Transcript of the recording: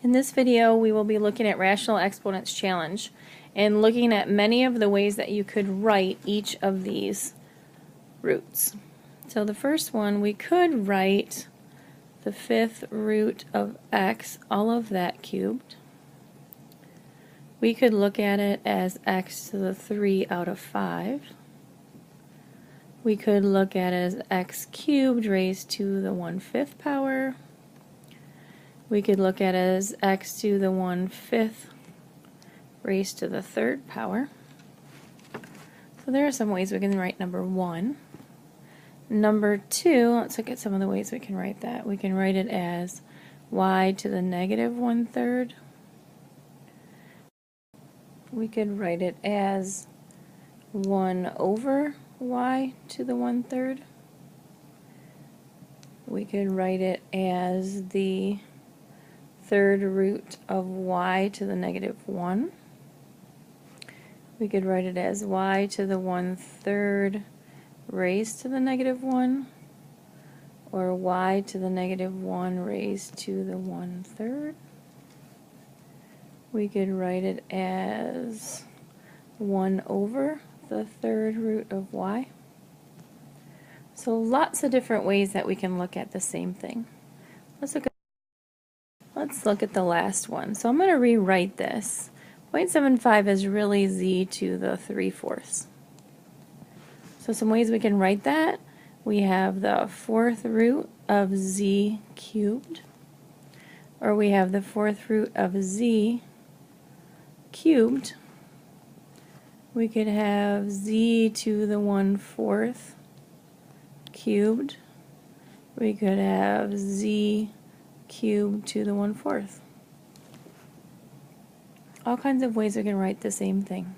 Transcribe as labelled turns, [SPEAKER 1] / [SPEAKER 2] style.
[SPEAKER 1] In this video, we will be looking at rational exponents challenge and looking at many of the ways that you could write each of these roots. So the first one, we could write the fifth root of x, all of that cubed. We could look at it as x to the 3 out of 5. We could look at it as x cubed raised to the 1/5 power. We could look at it as x to the 1/5 raised to the 3rd power. So there are some ways we can write number 1. Number 2, let's look at some of the ways we can write that. We can write it as y to the negative 1/3. We could write it as 1 over y to the 1/3. We could write it as the third root of y to the negative 1. We could write it as y to the 1/3 raised to the negative 1, or y to the negative 1 raised to the 1/3. We could write it as 1 over the third root of y. So lots of different ways that we can look at the same thing. Let's look at the last one. So I'm going to rewrite this. 0.75 is really z to the 3/4. So some ways we can write that. We have the fourth root of z cubed, or we have the fourth root of z cubed. We could have z to the 1/4 cubed. We could have z cubed to the 1/4. All kinds of ways we can write the same thing.